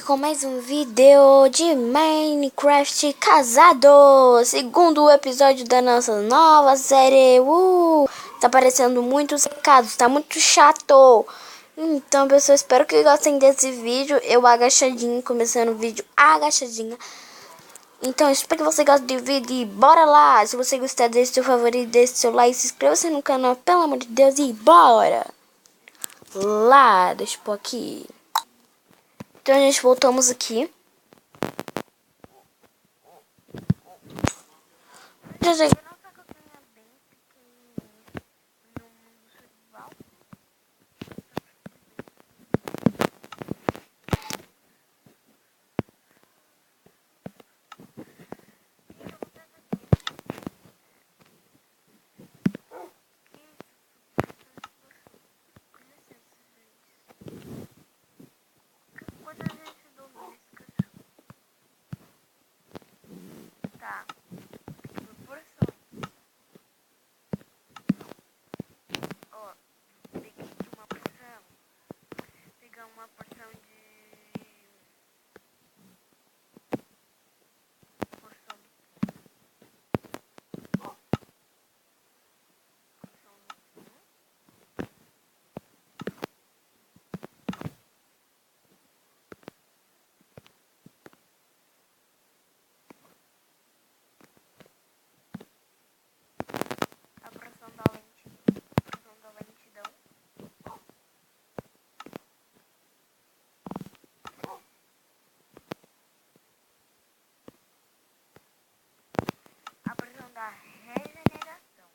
com mais um vídeo de Minecraft casado, segundo episódio da nossa nova série. Tá aparecendo muitos recados, tá muito chato. Então, pessoal, espero que gostem desse vídeo. Eu agachadinho, começando o vídeo agachadinha. Então, espero que você goste do vídeo e bora lá. Se você gostar, deixe seu favorito, deixe seu like, se inscreva-se no canal, pelo amor de Deus, e bora lá. Deixa eu pôr aqui. Então, a gente voltamos aqui. Já sei. Tá. Ó, peguei aqui uma porção. Pegar uma porção de porção a porção da lentidão. A porção da regeneração.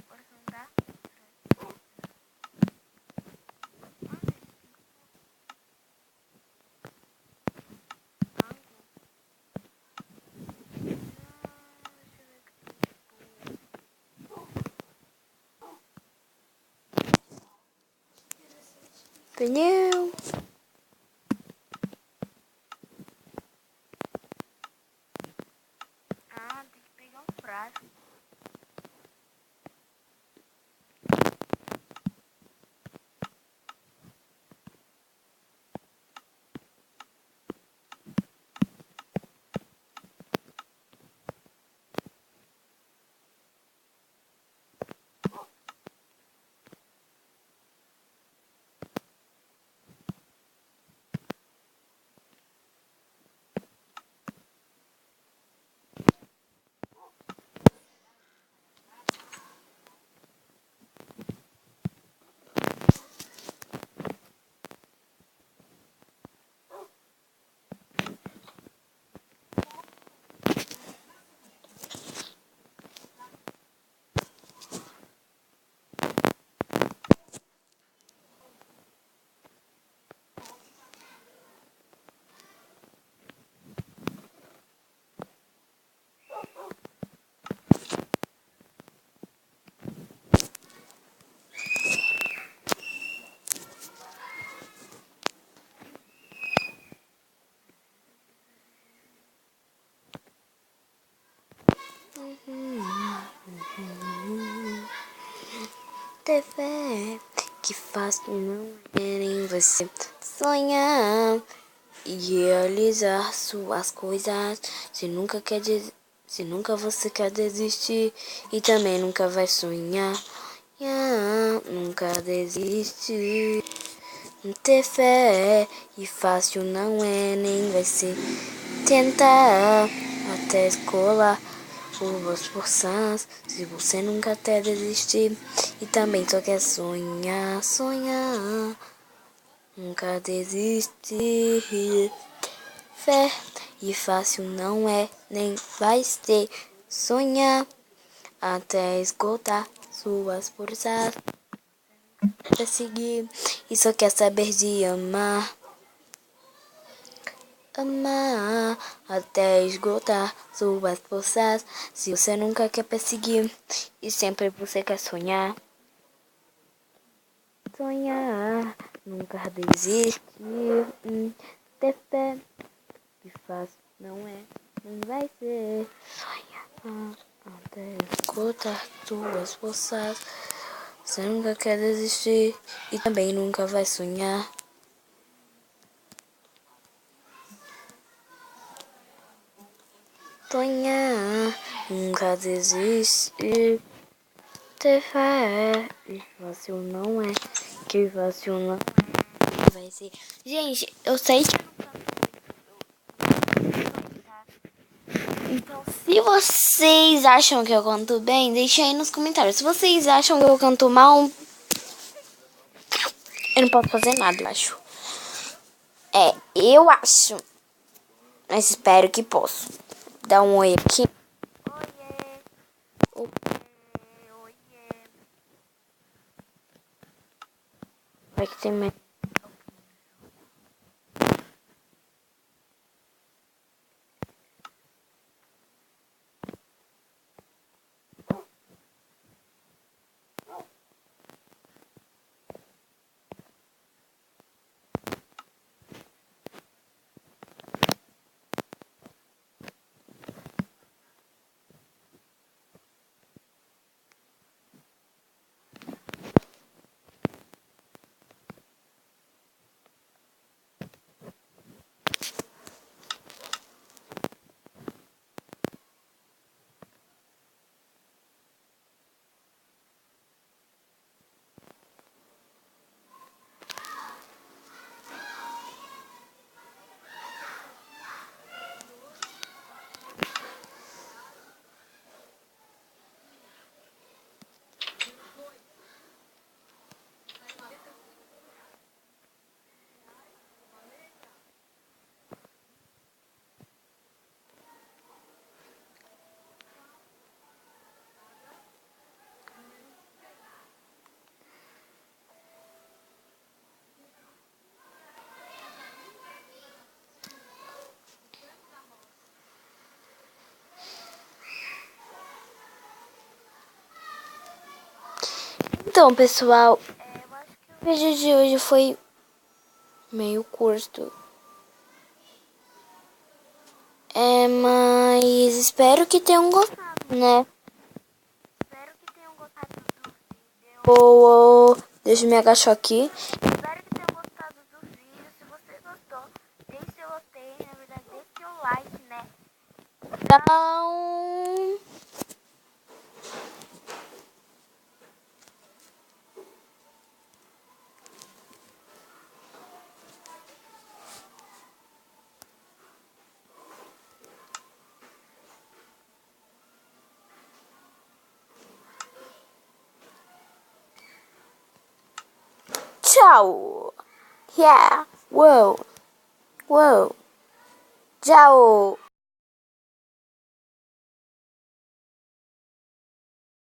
Porção da pneu. Ah, tem que pegar um frasco. Ter fé que fácil não é nem você sonhar e realizar suas coisas. Se nunca você quer desistir e também nunca vai sonhar, nunca desiste. Ter fé e fácil não é nem vai ser tentar até escolar os forças. Se você nunca até desistir e também só quer sonhar, nunca desistir. Fé e fácil não é, nem vai ser sonhar até esgotar suas forças. Seguir e só quer saber de amar. Amar até esgotar suas forças. Se você nunca quer perseguir e sempre você quer sonhar, nunca desistir, ter fé, que fácil não é, não vai ser. Sonha até escutar tuas forças. Você nunca quer desistir e também nunca vai sonhar. Sonhar, nunca desistir, ter fé, que fácil não é, que fácil não vai ser. Gente, eu sei que então, se vocês acham que eu canto bem, deixem aí nos comentários. Se vocês acham que eu canto mal, eu não posso fazer nada, eu acho. Eu acho. Mas espero que possa. Dá um oi aqui. Oiê. Oiê. Vai que tem mais. Então, pessoal, eu acho que o vídeo de hoje foi meio curto. Mas espero que tenham gostado, né? Espero que tenham gostado do vídeo. Deixa eu me agachar aqui. Espero que tenham gostado do vídeo. Se você gostou, deixe seu gostei. Na verdade, deixe seu like, né? Então... Tchau! Yeah! Uou! Uou! Tchau!